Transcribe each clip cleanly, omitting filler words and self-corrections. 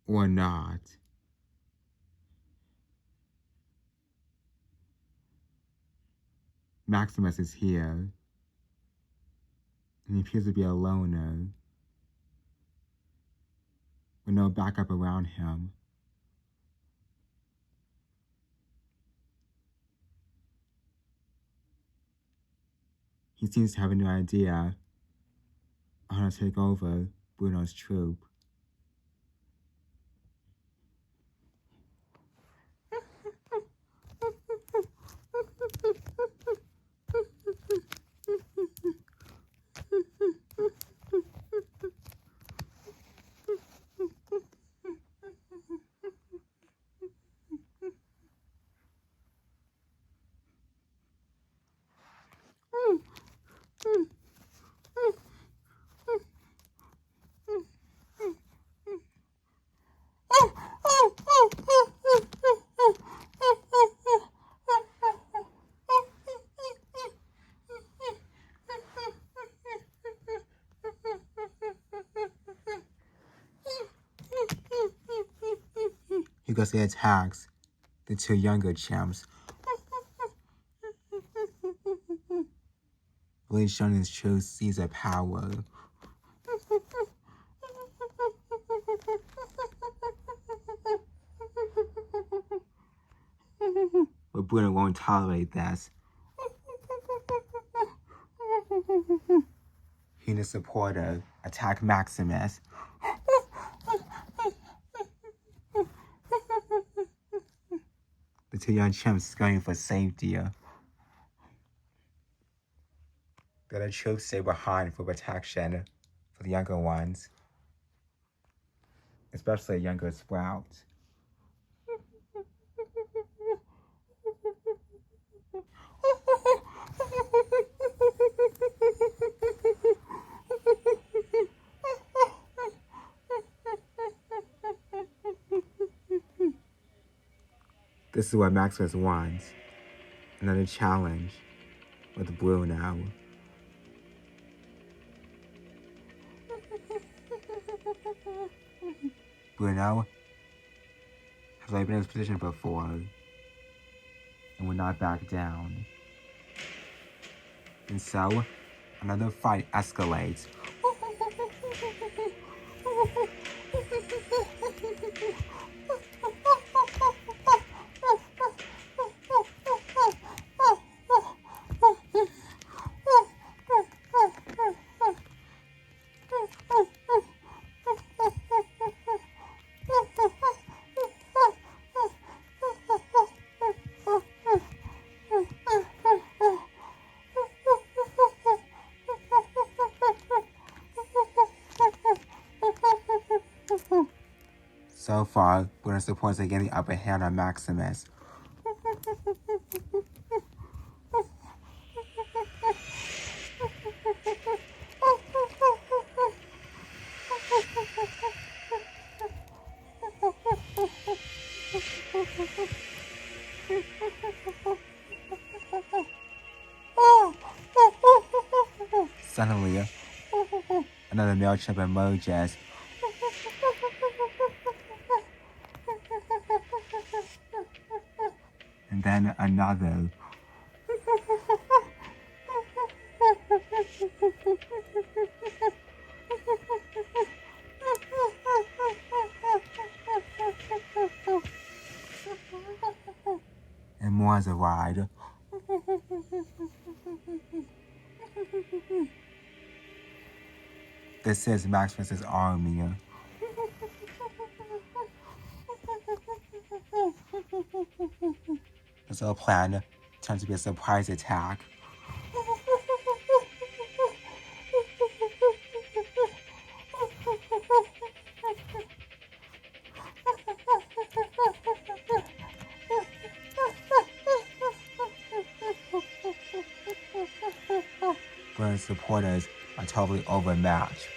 or not. Maximus is here, and he appears to be a loner, with no backup around him. He seems to have a new idea on how to take over Bruno's troop. He goes and attacks the two younger chimps, really showing his true Caesar power. But Bruno won't tolerate this. He and his supporter attack Maximus. The two young chimps scurrying for safety. The other troops stay behind for protection for the younger ones, especially younger Sprout. This is what Maximus wants. Another challenge with Bruno. Bruno has already been in this position before and will not back down. And so, another fight escalates. So far, Bruno's supporters are getting the upper hand on Maximus. Suddenly, another male chimp emerges. And then another. And more as a ride. This is Maximus's army. This whole plan turns to be a surprise attack. Bruno's supporters are totally overmatched.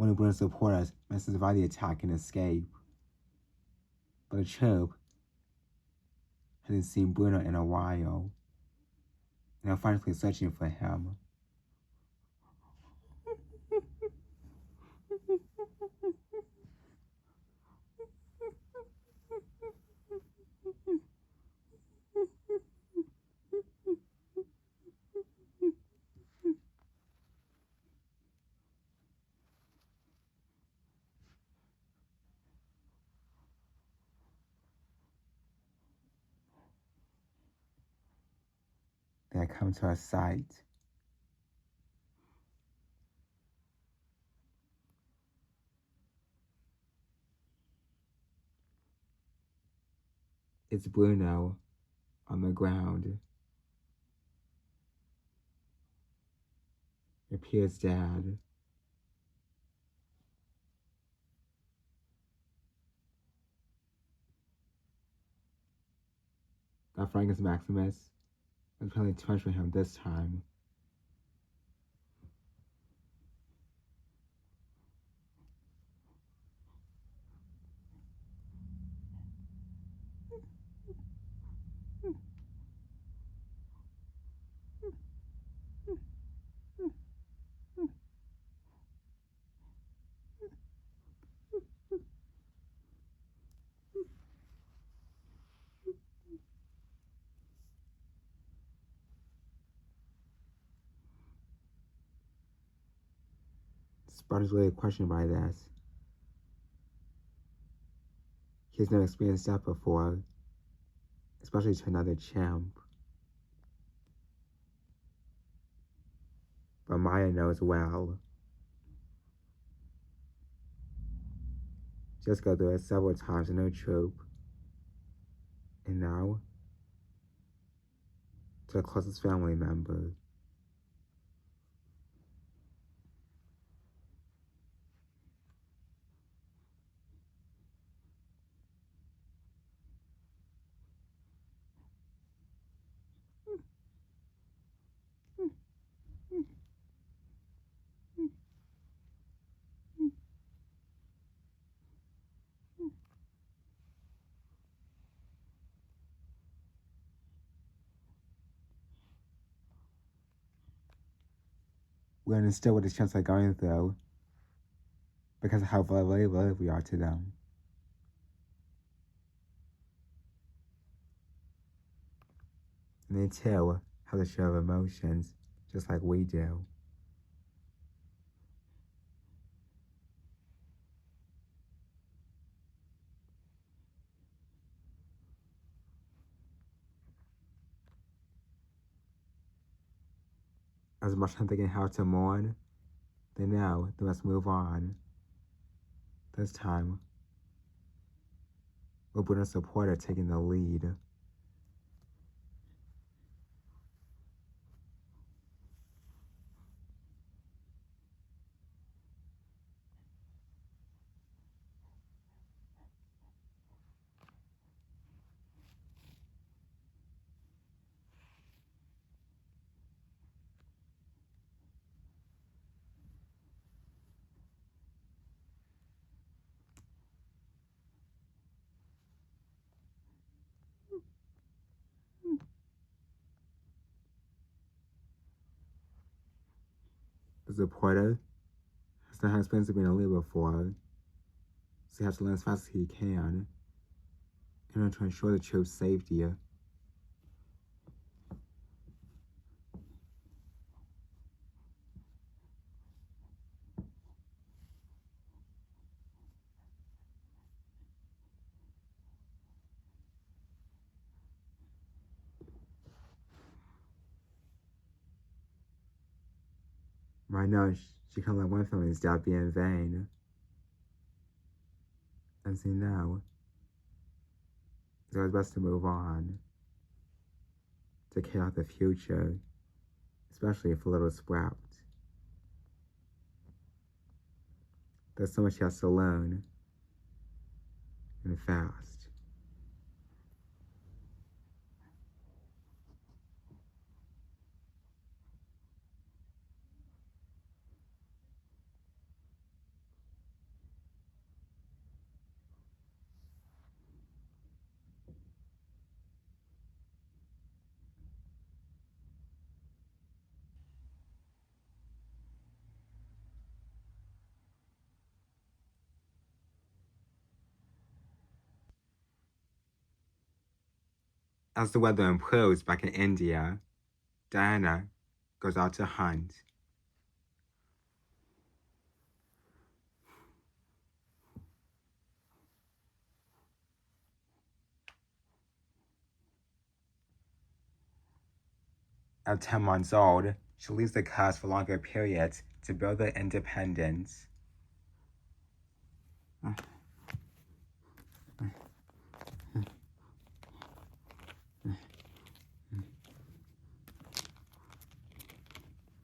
One of Bruno's supporters must survive the attack and escape. But the troop hadn't seen Bruno in a while, and are frantically searching for him. They had come to our sight. It's Bruno on the ground. It appears dead. That Frankus Maximus was apparently too much for him this time. Sparta's really questioned by this. He's never experienced that before, especially to another champ. But Maya knows well. She has gone through it several times in her troop. And now, to the closest family member. We understood what the champs are going through because of how very loyal we are to them. And they too have a share of emotions, just like we do. As much as I'm thinking how to mourn, they know they must move on. This time, with Bruno's supporter taking the lead. The supporter has not had experience of being a leader before, so he has to learn as fast as he can in order to ensure the troop's safety. Right now, she can't let one family's death be in vain. And so now, it's always best to move on, to care about the future, especially for little Sprout. There's so much she has to learn, and fast. As the weather improves back in India, Diana goes out to hunt. At 10 months old, she leaves the cubs for longer periods to build their independence.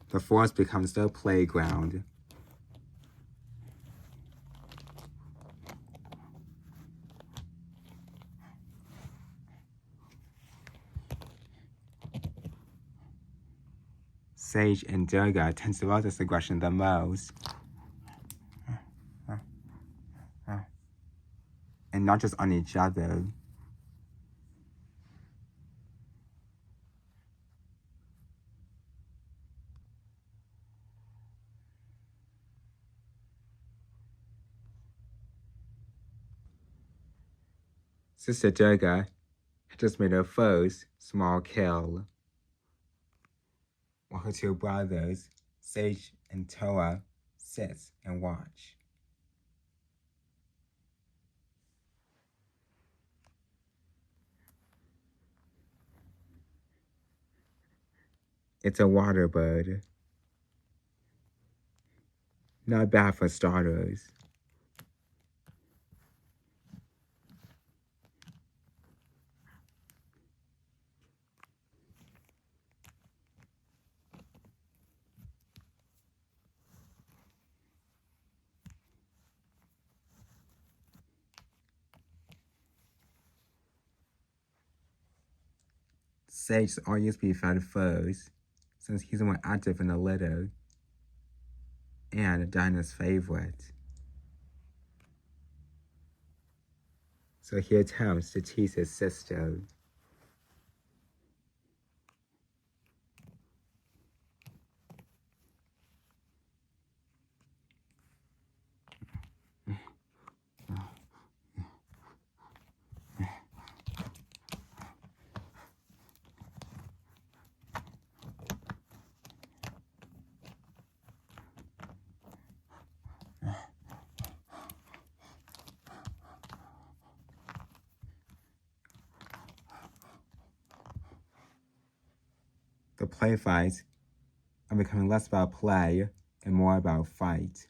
The forest becomes their playground. Sage and Durga tend to develop this aggression the most. And not just on each other. Sister Durga had just made her first small kill, while her two brothers, Sage and Toa, sit and watch. It's a water bird. Not bad for starters. Sage always be fed first, since he's the more active in the litter, and Dinah's favorite. So he attempts to tease his sister. The play fights are becoming less about play and more about fight.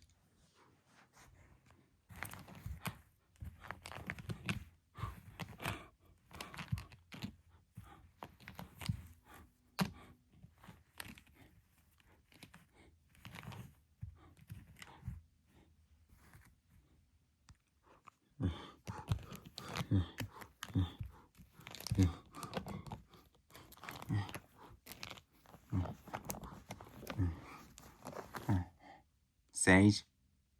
Sage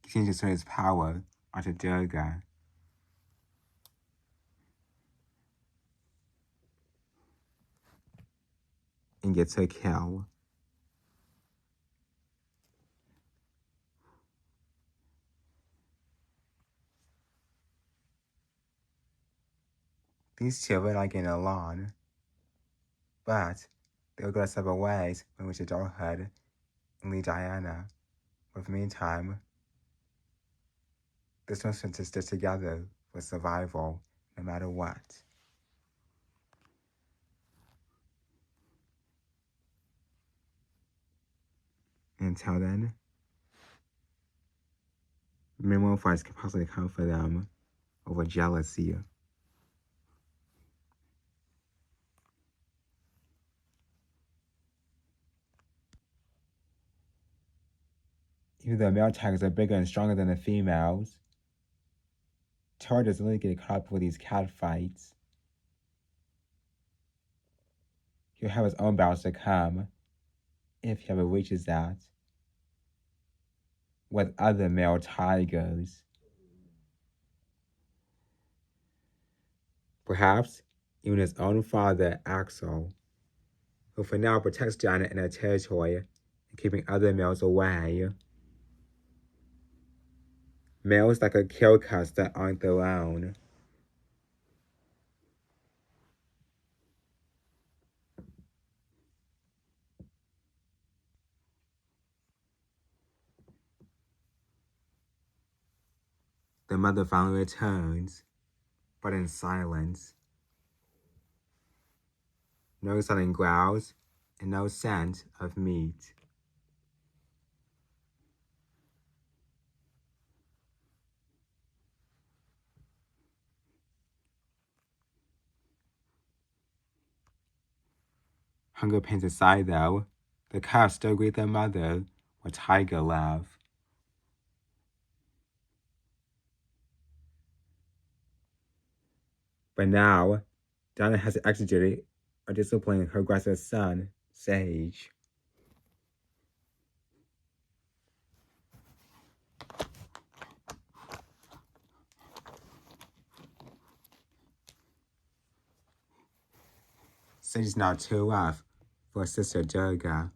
continues to exert his power onto Durga. And gets her kill. These two are not getting along, but they'll go several ways when we reach adulthood and leave Diana. But in the meantime, they're supposed to stick together for survival no matter what. Until then, minimal fights can possibly come for them over jealousy. Even though male tigers are bigger and stronger than the females, Tor doesn't really get caught up with these cat fights. He'll have his own battles to come, if he ever reaches that, with other male tigers. Perhaps even his own father, Axel, who for now protects Janet and her territory and keeping other males away. Males that could kill cubs that aren't their own. The mother finally returns, but in silence. No sudden growls, and no scent of meat. Hunger pains aside, though, the cubs still greet their mother with tiger love. But now, Donna has executed or disciplined her aggressive son, Sage. Sage is now too rough for her sister Durga.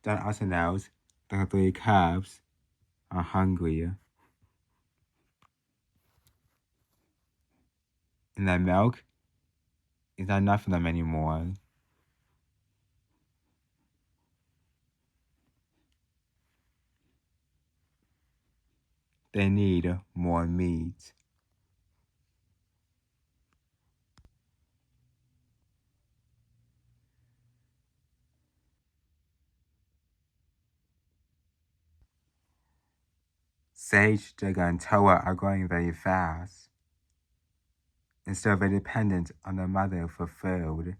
Donna also knows that her 3 cubs are hungry. And that milk is not enough for them anymore. They need more meat. Sage, Durga, and Toa are growing very fast, and still very dependent on their mother for food.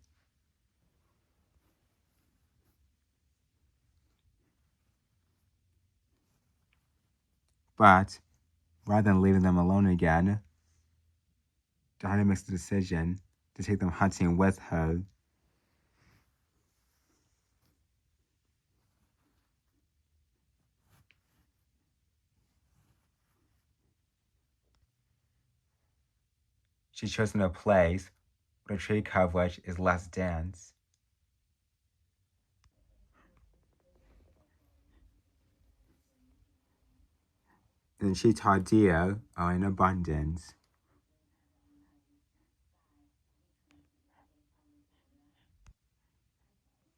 But rather than leaving them alone again, Diana makes the decision to take them hunting with her. She's chosen a place where the tree coverage is less dense. And cheetah deer are in abundance.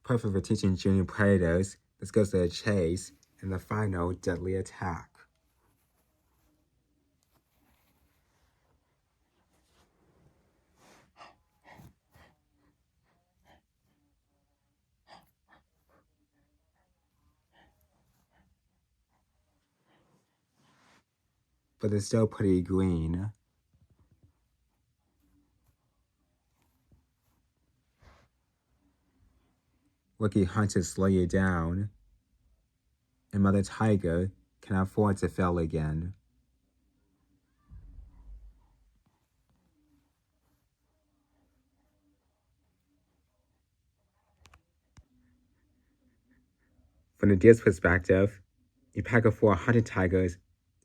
Perfect for teaching junior predators the skills of the chase and the final deadly attack. But they're still pretty green. Rookie hunters slow you down, and Mother Tiger can afford to fail again. From the deer's perspective, a pack of 4 hunted tigers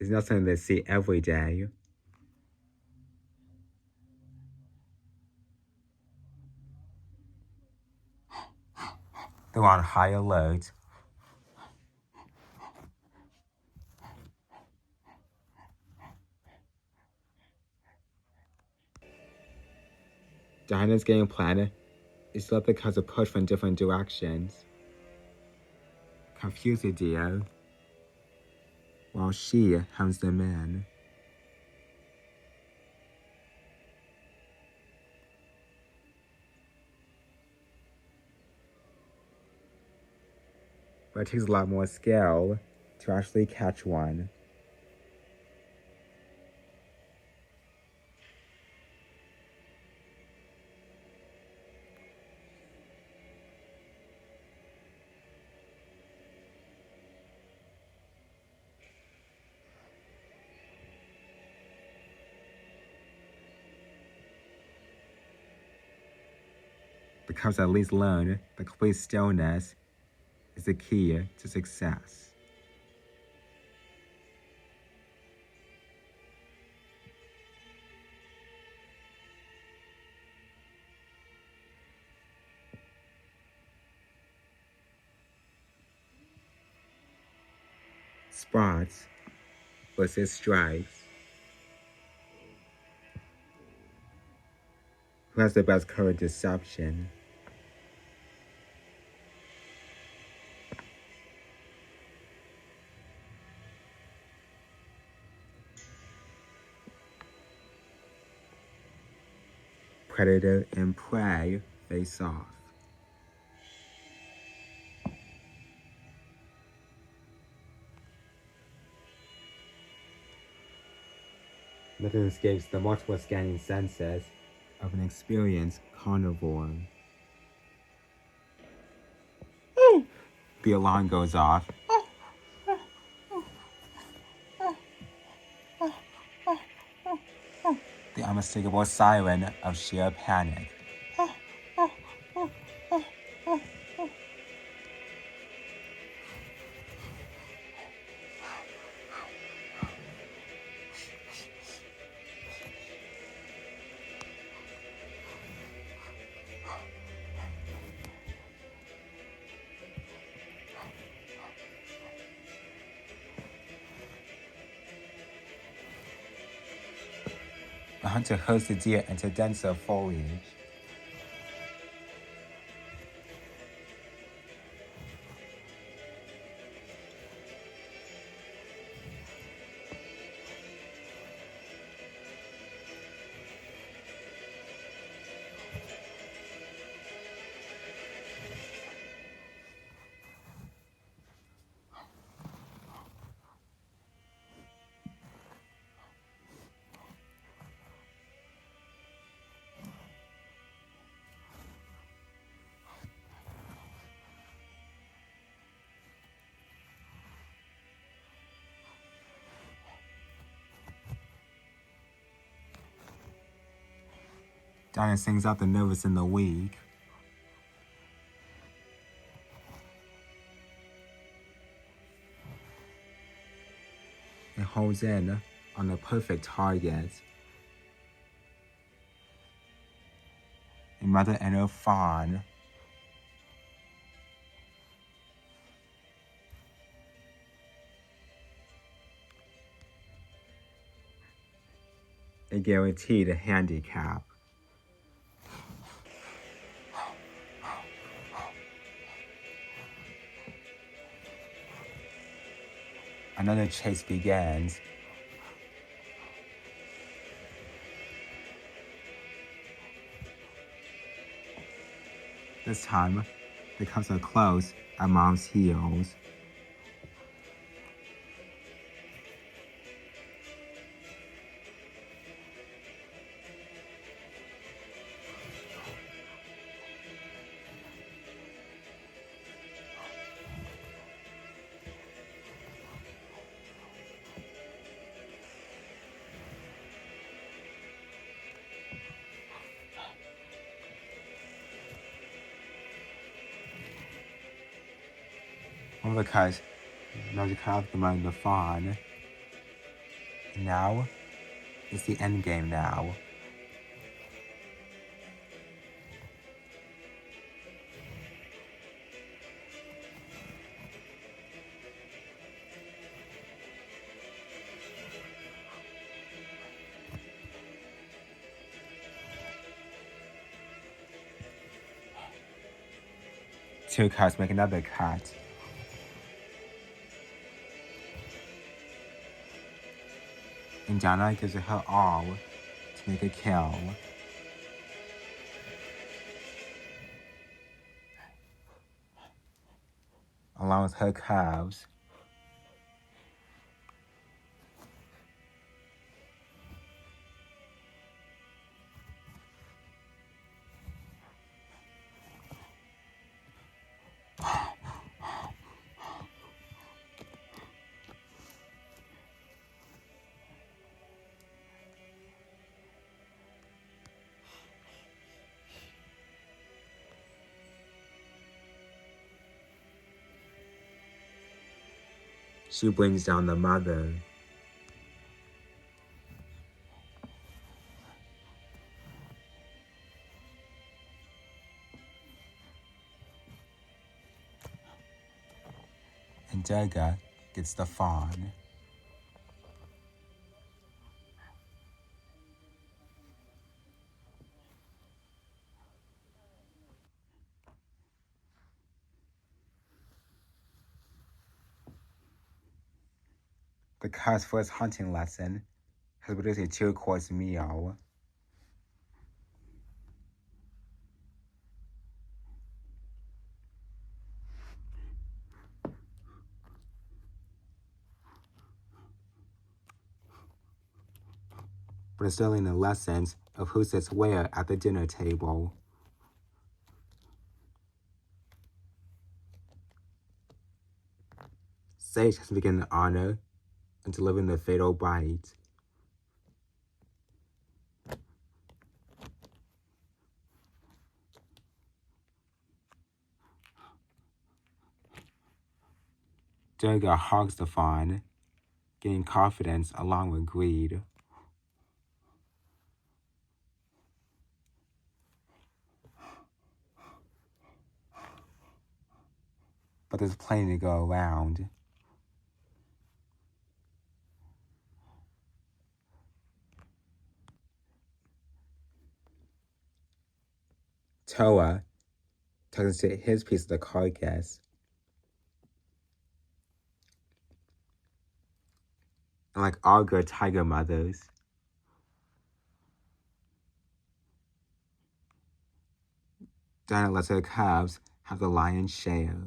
is not something they see every day. They're on high alert. Diana's game plan is to let the cubs approach from different directions, confuse the deer, while she hems them in. But it takes a lot more skill to actually catch one. The cubs at least learn that complete stillness is the key to success. Spots versus stripes. Who has the best current deception? Predator and prey face off. Nothing escapes the multiple scanning senses of an experienced carnivore. The alarm goes off. The unmistakable siren of sheer panic. The hunter hurls the deer into denser foliage. Dinah sings out the nervous and the weak. It holds in on the perfect target. A mother and her fawn. A guaranteed handicap. Another chase begins. This time, the cubs are close at mom's heels. One of the cubs managed to cut out the fawn. And now, it's the end game now. Two cubs make another cut. And Donna gives it her all to make a kill. Along with her cubs. She brings down the mother. And Durga gets the fawn. The cub's first hunting lesson has produced a two-course meal. But it's still in the lessons of who sits where at the dinner table. Sage has begun the honor and delivering the fatal bite. Durga hogs the fawn, gaining confidence along with greed. But there's plenty to go around. Toa tucks into his piece of the carcass. And like all good tiger mothers, Diana lets her cubs have the lion's share.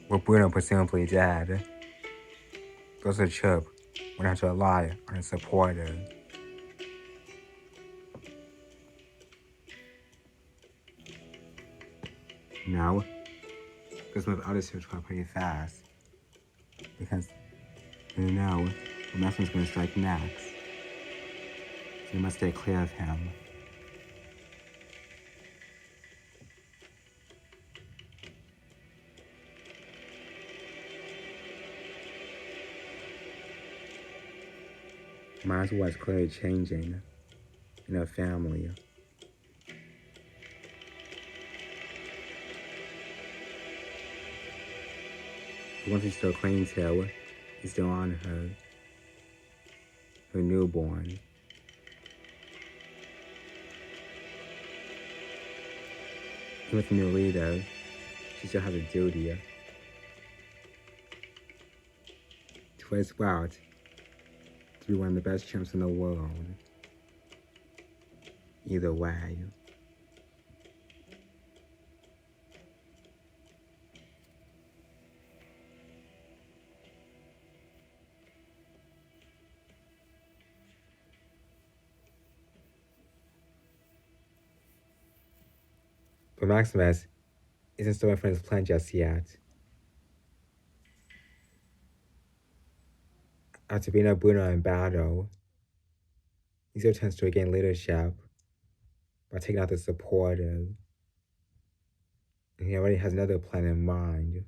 With Bruno presumably dead, goes to Chirp when I have to rely on his supporter. No, because with other ships are pretty fast. Because they know the Maximus is going to strike next. So you must stay clear of him. Mars was clearly changing in her family. The one he still clings to is still on her newborn. Even with the new leader, she still has a duty to raise Sprout to be one of the best chimps in the world. Either way. But Maximus isn't starting for his plan just yet. After beating up Bruno in battle, he still tends to regain leadership by taking out the supporter. And he already has another plan in mind.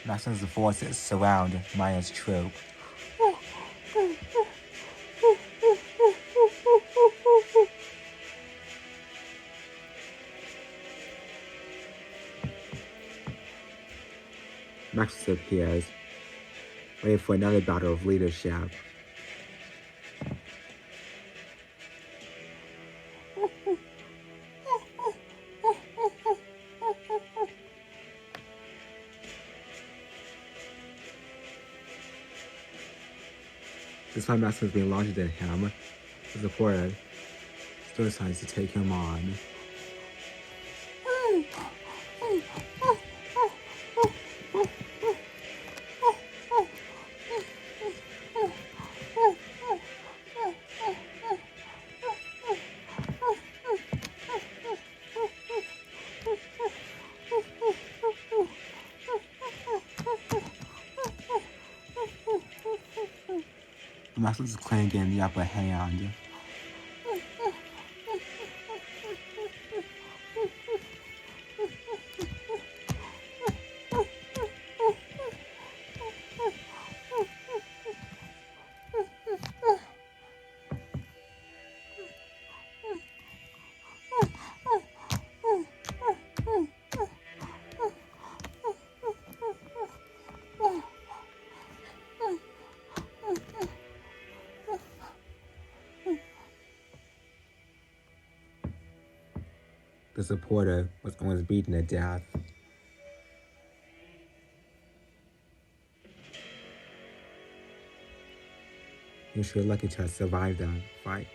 Maximus' forces surround Maya's troop. Max appears, ready for another battle of leadership. This time Max is being larger than him. The supporter still decides to take him on. Max is claiming the upper hand. The supporter was almost beaten to death. He was sure lucky to have survived the fight.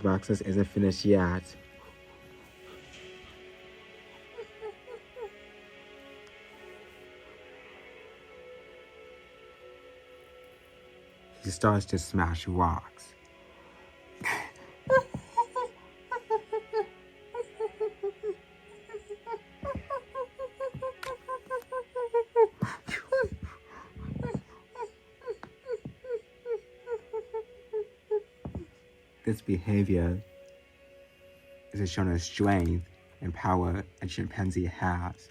Breakfast isn't finished yet. He starts to smash rocks. This behavior is a shown of strength and power a chimpanzee has.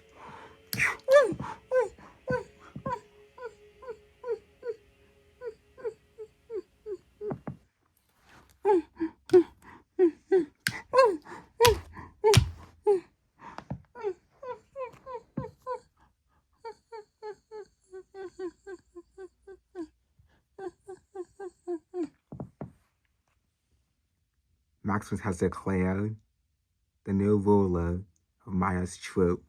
Maximus has declared the new ruler of Maya's troop.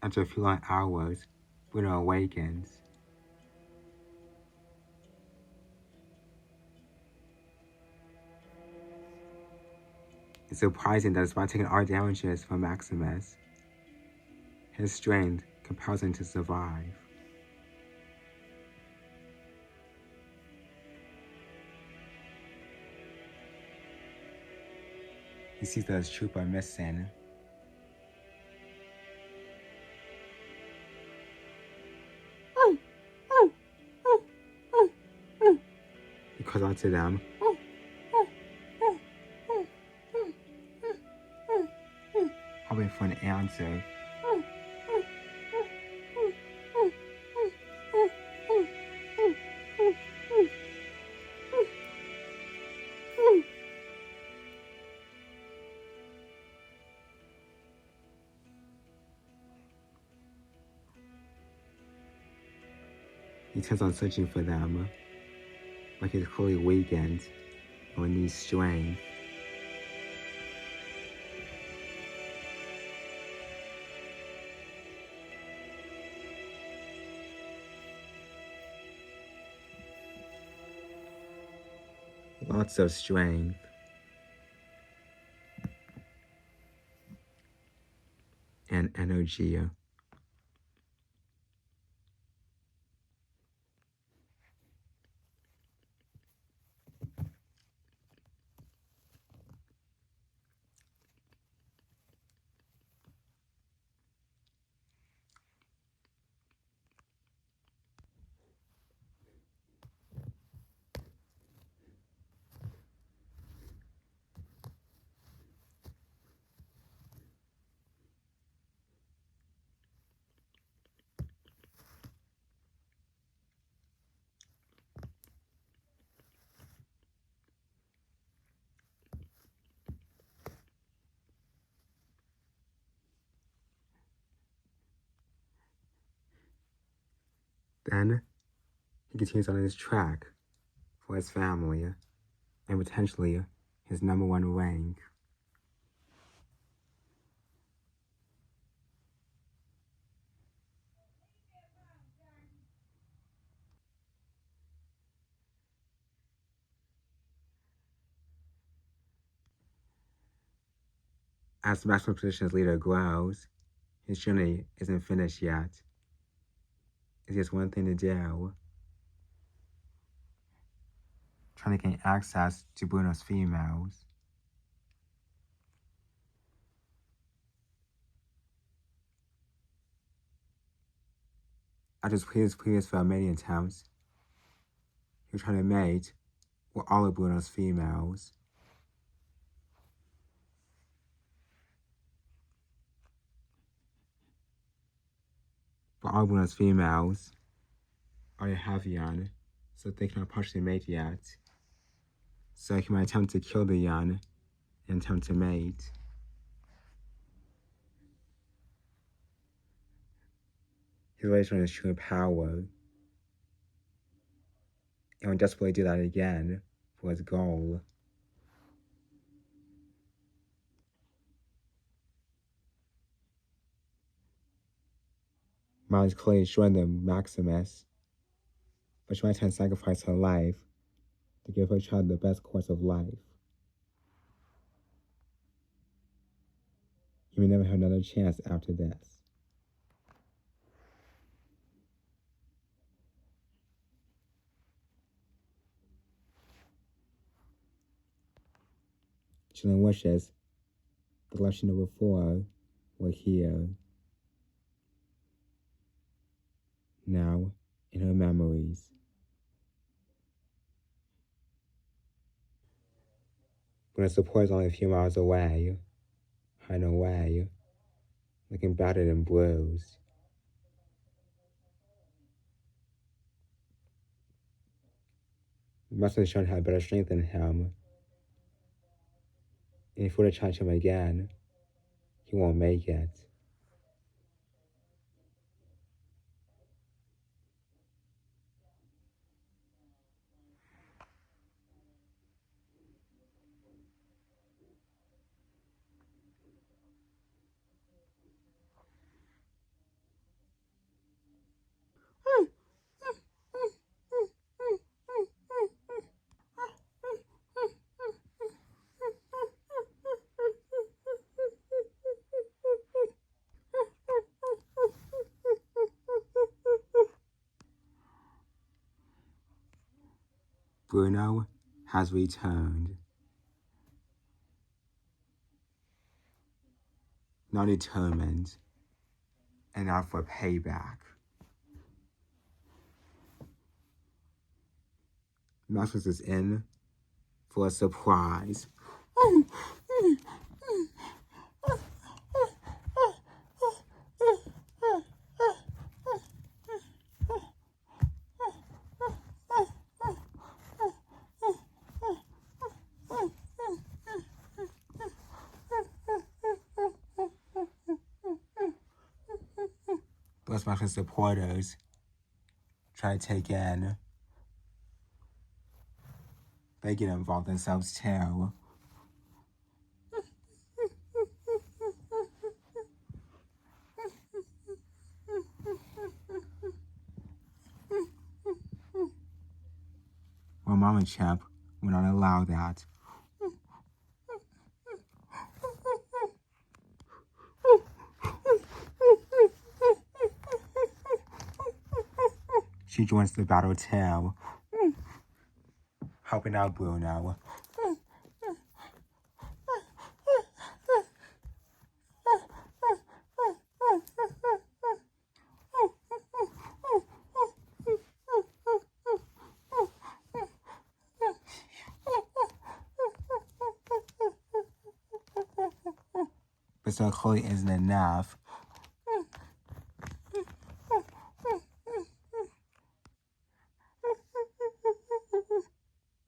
After a few long hours, Bruno awakens. It's surprising that despite taking all damages from Maximus, his strength compels him to survive. He sees that his troops are missing. He calls out to them. Hoping for an answer. He turns on searching for them, like he's clearly weakened and needs strength. Lots of strength. And energy. Then he continues on his track for his family and potentially his #1 rank. As the maximum position's leader grows, his journey isn't finished yet. It's just one thing to do. Trying to gain access to Bruno's females. After his previous failed mating attempts, he was trying to mate with all of Bruno's females. But all Bruno's females already have young, so they cannot partially mate yet. So he might attempt to kill the young and attempt to mate. He's always showing his true power, and will desperately do that again for his goal. Miles clearly showing the Maximus, but she might try to sacrifice her life to give her child the best course of life. He may never have another chance after this. She then wishes the life she knew before were here. Now, in her memories. When her support is only a few miles away, hiding away, looking battered and bruised. Must have shown had better strength than him. And if we were to challenge him again, he won't make it. Bruno has returned. Not determined, and out for payback. Maximus is in for a surprise. Those Maximus supporters try to take in. They get involved themselves too. Well, Mama Chimp would not allow that. She joins the battle too, helping out Bruno. But still clearly isn't enough.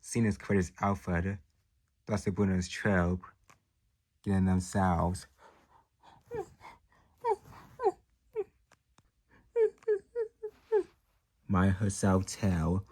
Seeing his critters outfit, thus the Bruno's trope, getting themselves. Maya herself too.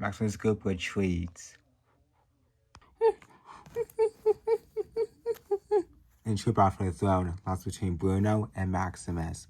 Maximus good with treats. And trip out for the throne lost between Bruno and Maximus.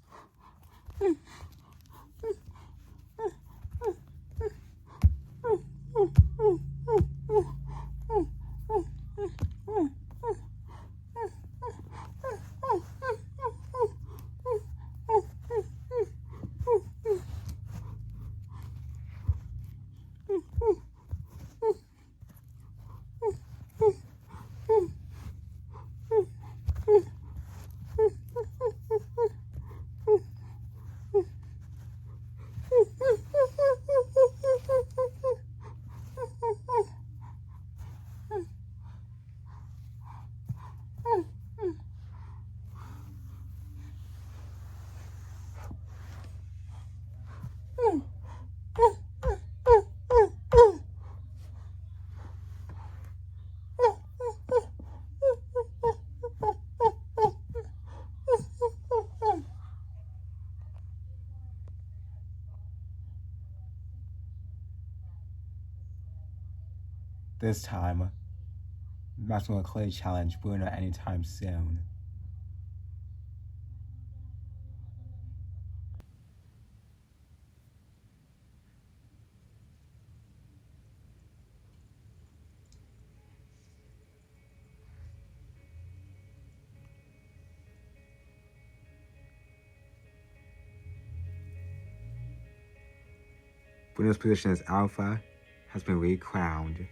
This time, Max will clearly challenge Bruno anytime soon. Bruno's position as Alpha has been recrowned.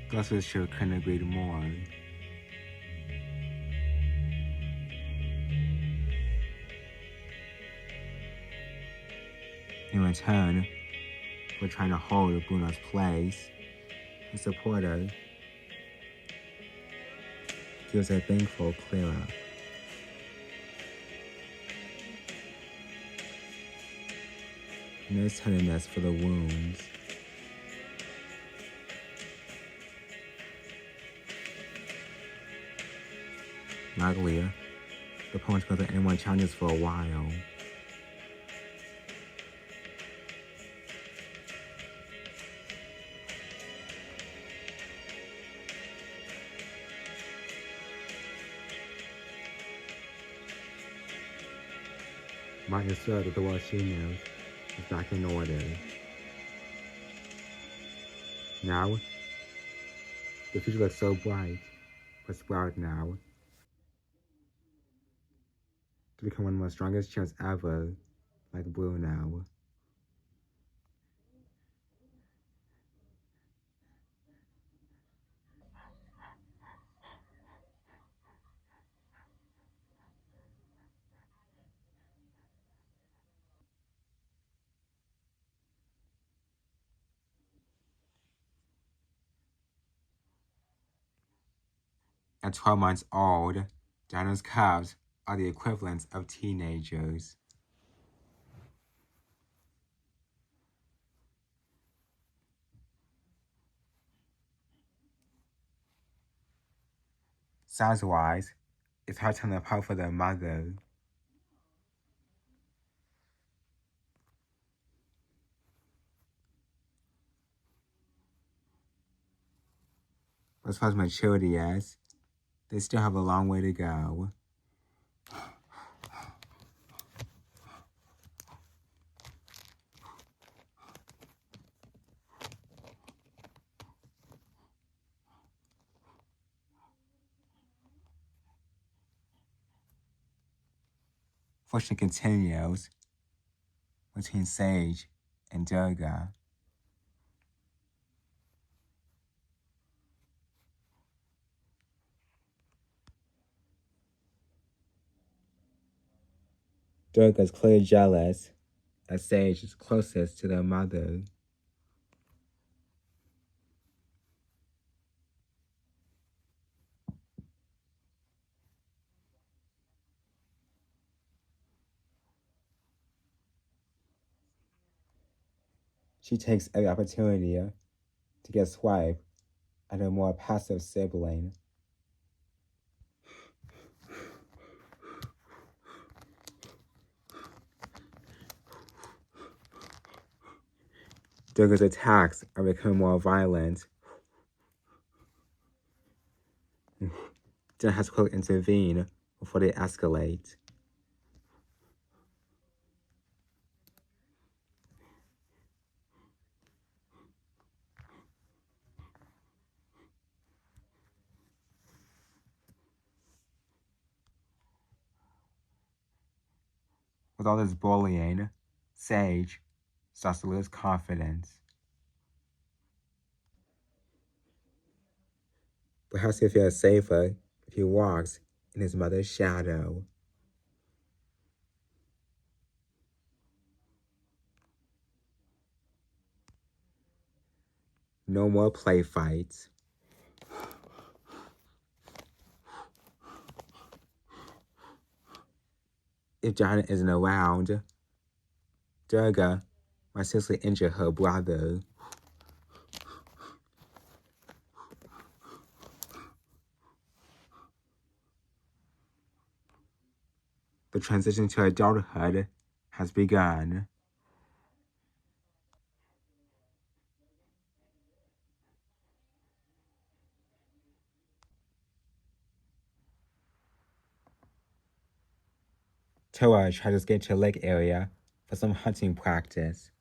Gus's sure couldn't agree more. In return, for trying to hold Bruno's place, his supporter gives a thankful clear up. No tenderness for the wounds. Luckily, the opponent goes to anyone challenges for a while. Martin is sure that the world she knows is back in order. Now, the future looks so bright for Sprout now to become one of the strongest champs ever, like Blue now. At 12 months old, Diana's cubs are the equivalents of teenagers. Size-wise, it's hard to tell them apart for their mother. As far as maturity is, they still have a long way to go. Fortune continues between Sage and Durga. Durga is clearly jealous as Sage is closest to their mother. She takes every opportunity to get swiped at her more passive sibling. Durga's attacks are becoming more violent. Jen has to quickly intervene before they escalate. With all this bullying, Sage starts to lose confidence. Perhaps he feels safer if he walks in his mother's shadow. No more play fights. If John isn't around, Durga might seriously injure her brother. The transition to adulthood has begun. Toa tries to get to a lake area for some hunting practice.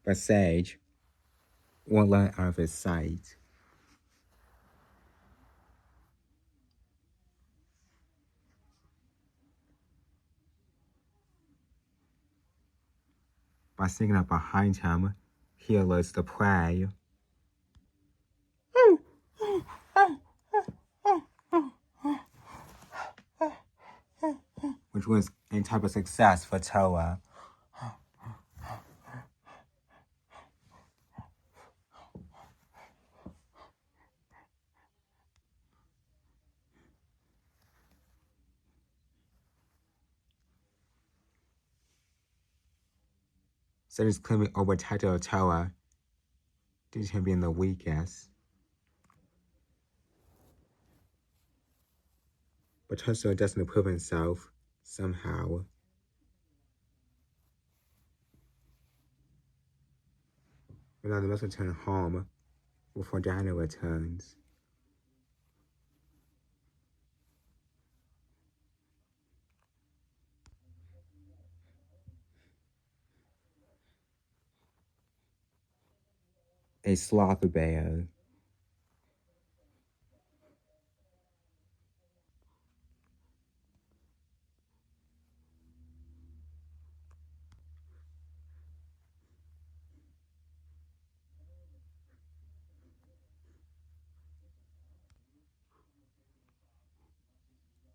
But Sage won't let out of his sight. By sneaking up behind him, he alerts the prey, which was a type of success for Toa. Sage is clearly overprotective of Toa due to him being the weakest. But Toa doesn't prove himself somehow. But now they must return home before Diana returns. A sloth bear.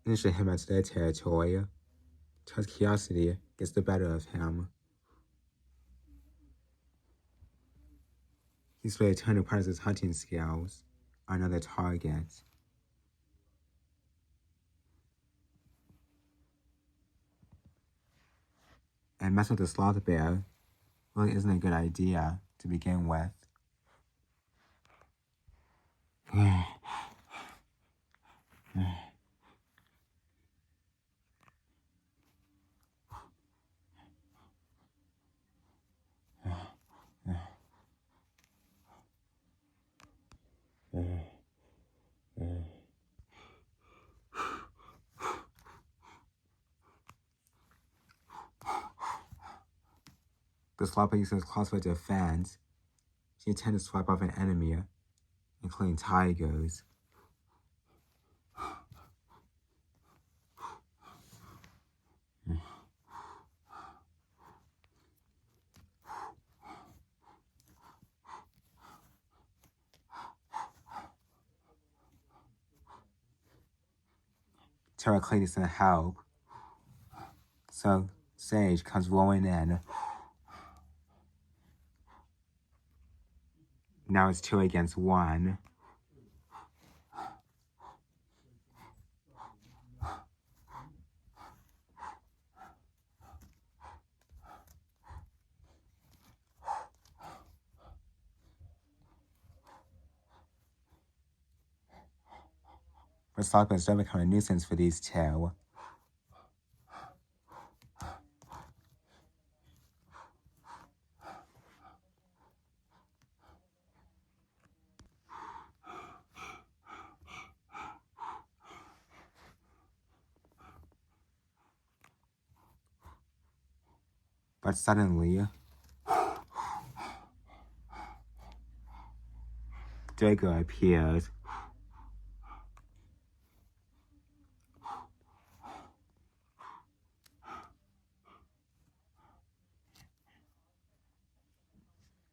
Initially him into their territory. Toa's curiosity gets the better of him. He's ready to turn to part of his hunting skills on another target. And messing with the sloth bear really isn't a good idea to begin with. The sloth bear uses his claws for defense. She intends to swipe off an enemy, including tigers. Terra Clay sent help, so Sage comes rolling in. Now it's 2 against 1. But sloth bears don't become a nuisance for these two. But suddenly, Drago appears.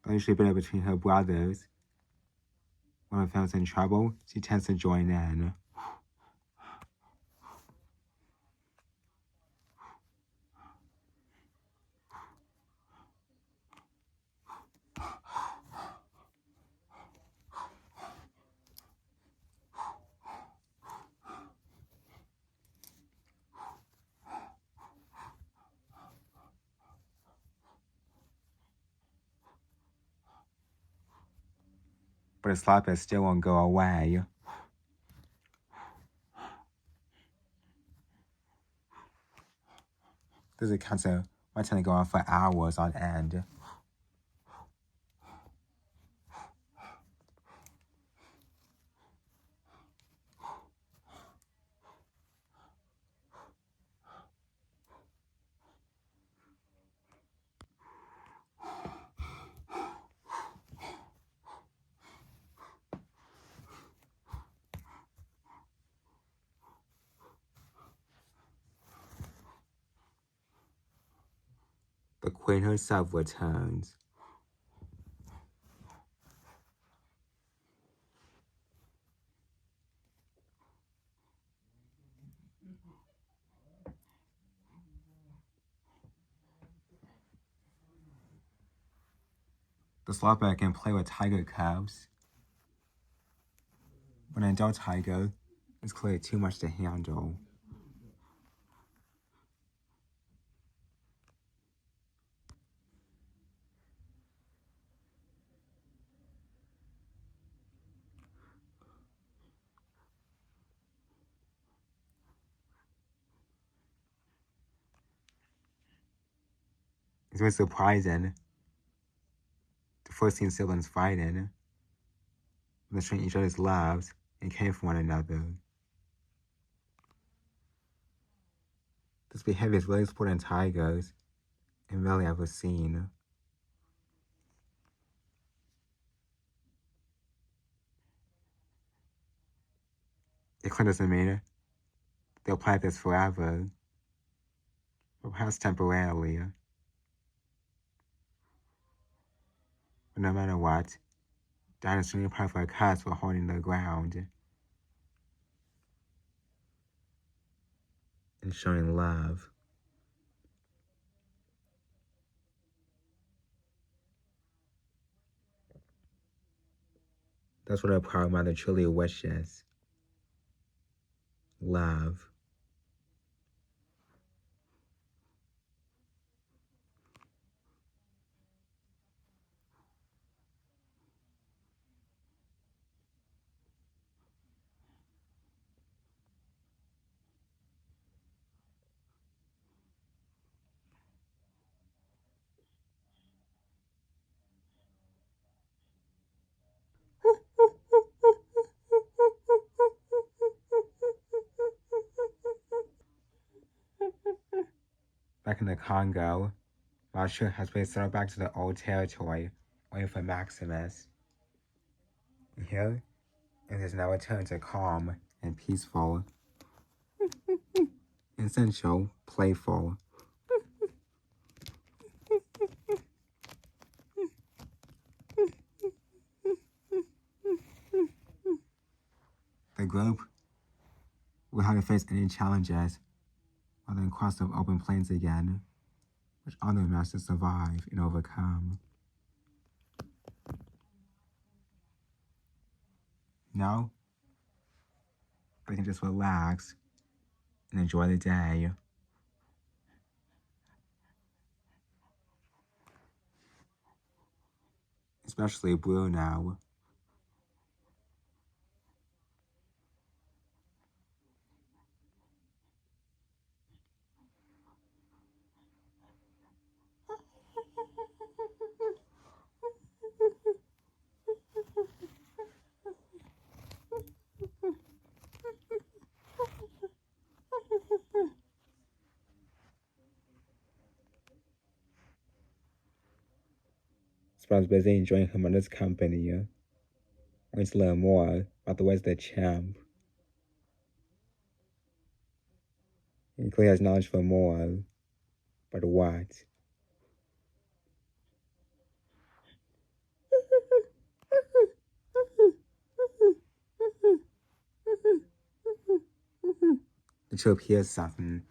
Usually bitter between her brothers. When her family's in trouble, she tends to join in. But the sloth bear still won't go away. This encounter might tend to go on for hours on end. the queen herself returns. The sloth bear can play with tiger cubs, but an adult tiger is clearly too much to handle. It's very surprising to first see siblings fighting, when they're showing each other's loves and caring for one another. This behavior is really important in tigers and rarely ever seen. It clearly doesn't mean they'll play this forever, or perhaps temporarily. But no matter what, Diana is extremely proud of her cubs for holding their ground and showing love. That's what a proud mother truly wishes. Love. Back in the Congo, Marshall has been settled back to the old territory, waiting for Maximus. Here, it is now returned to calm and peaceful, essential, playful. The group will have to face any challenges while then cross the open plains again, which all of them must survive and overcome. Now, they can just relax and enjoy the day. Especially Bruno. Spraw's busy enjoying her mother's company, wanting to learn more about the ways of the champ. He clearly has knowledge for more, but what? The troop hears something.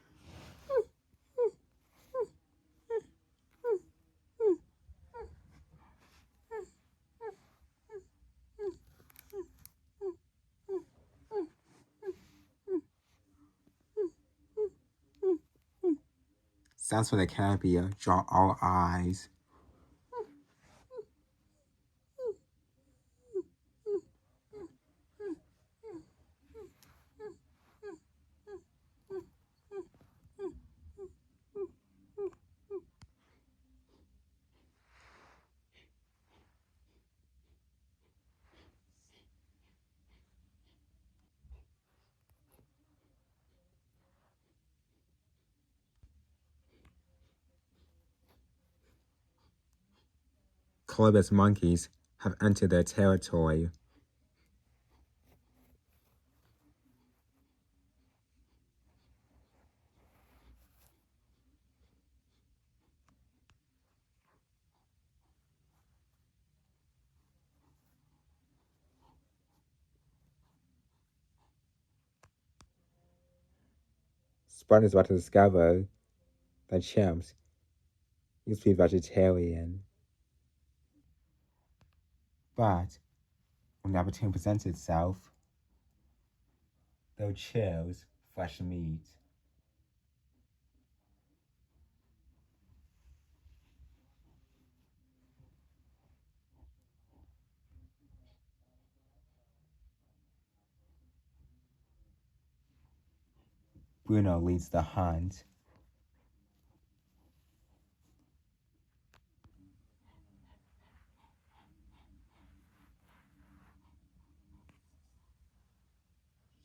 Sounds from the canopy draw all eyes. Colobus monkeys have entered their territory. Spartan is about to discover that chimps used to be vegetarian. But when the opportunity presents itself, they'll choose fresh meat. Bruno leads the hunt.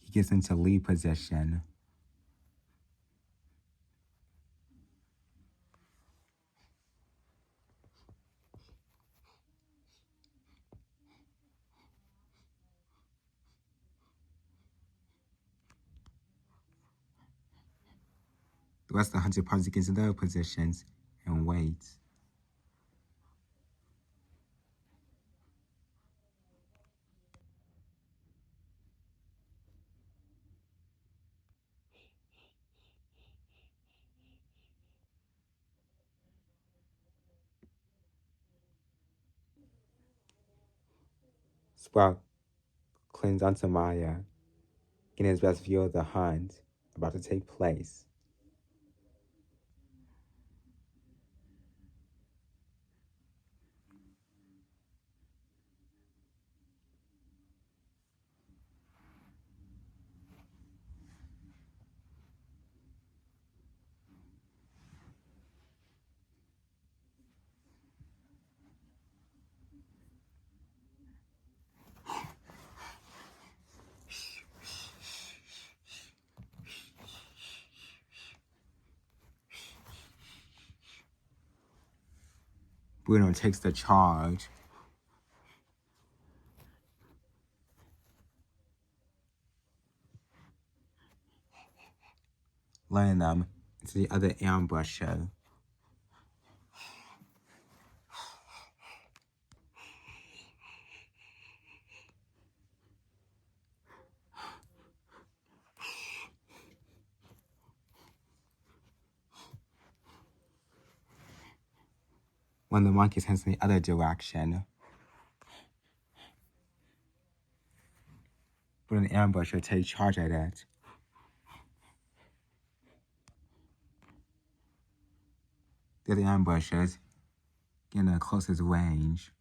He gets into lead position. The rest of the hunter party gets in their positions and waits. Sprout clings onto Maya, getting his best view of the hunt about to take place. Bruno takes the charge. Luring them into the other ambusher. When the monkeys heads in the other direction, Bruno and the ambusher take charge at it. The other ambushers get in the closest range.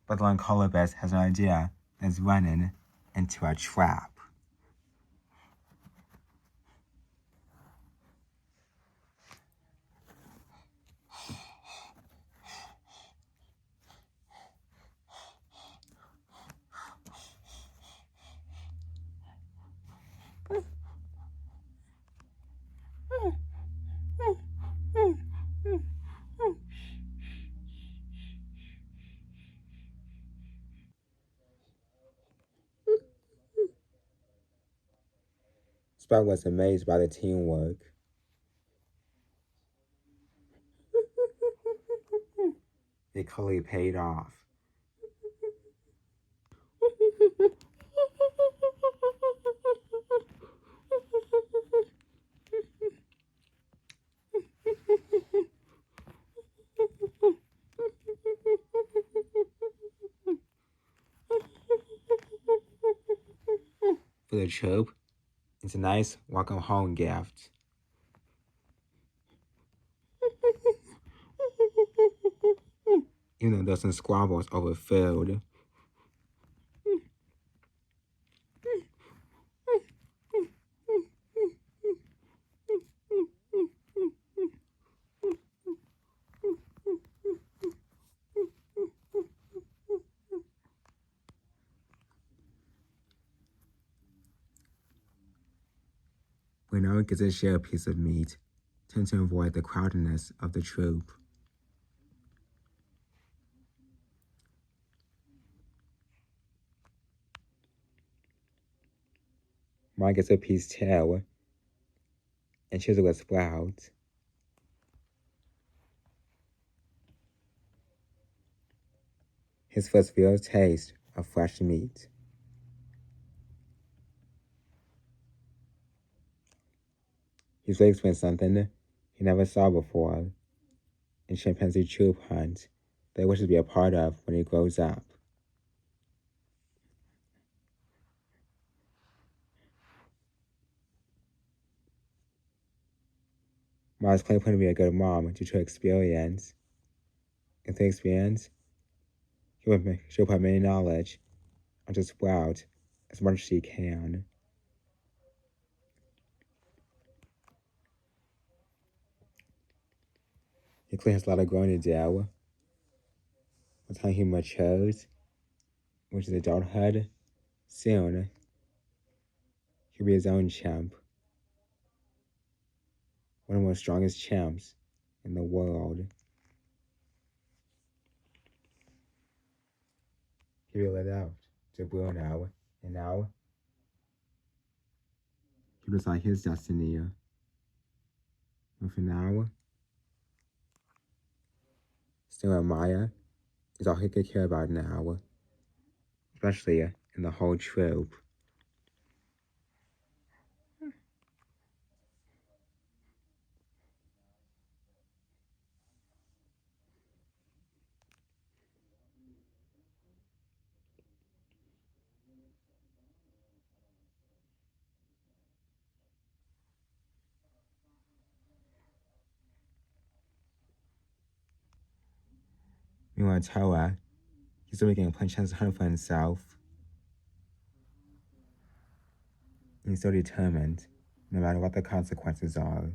But the Colobus has an idea and is running into a trap. Sprout was amazed by the teamwork. It clearly paid off. For the troop, it's a nice welcome home gift. Even though there's some squabbles over food. Bruno gets a share piece of meat, trying to avoid the crowdedness of the troop. Mike gets a piece too, and choose it with sprouts. His first real taste of fresh meat. He's really experienced something he never saw before in chimpanzee troop hunt that he wishes to be a part of when he grows up. Ma's claimed to be a good mom due to experience. And through experience, she'll put many knowledge onto Sprout as much as she can. He clearly has a lot of growing to do. By the time he matures, which is adulthood, soon, he'll be his own chimp. One of the most strongest chimps in the world. He will let out to Bruno, and now he decide his destiny. But for now, still Maya is all he could care about now, especially in the whole troop. Meanwhile, Toa, he's still making a plan chance to hunt for himself. And he's so determined, no matter what the consequences are.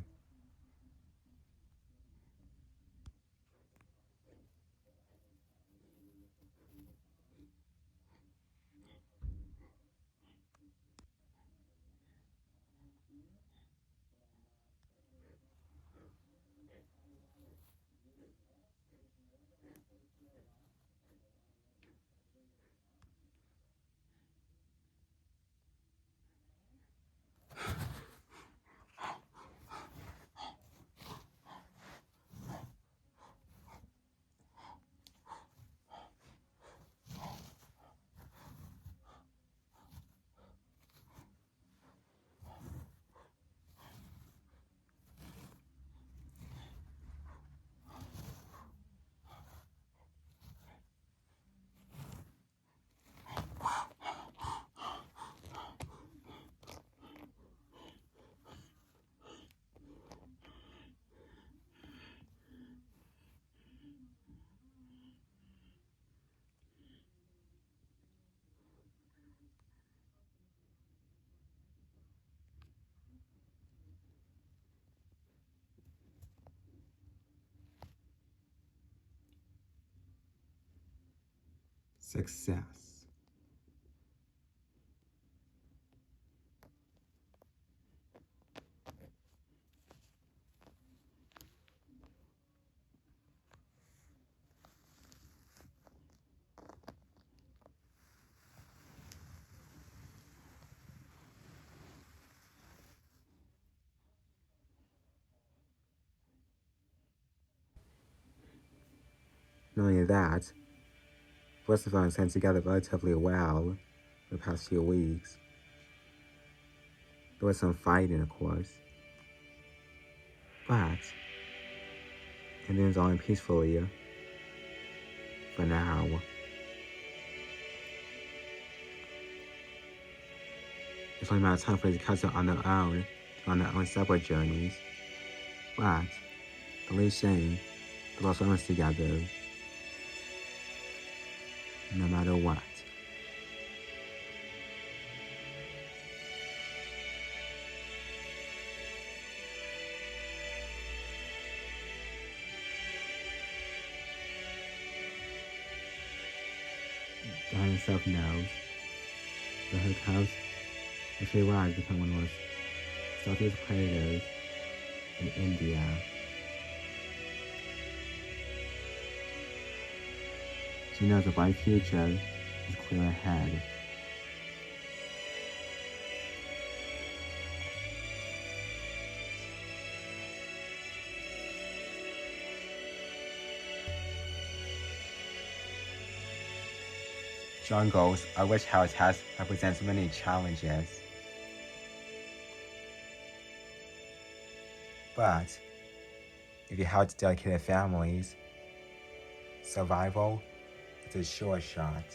Success. Not only that, both of them stayed together relatively well for the past few weeks. There was some fighting, of course, but everything's all peacefully for now. It's only a matter of time for these cats on their own, on their own separate journeys. But the Li Shane, they lost almost together, no matter what. God himself knows that her cows will she rise become one of the most stealthiest predators in India. She knows a bright future is clear ahead. Jungles are rich habitats that present many challenges. But if you have dedicated families, survival is a sure shot.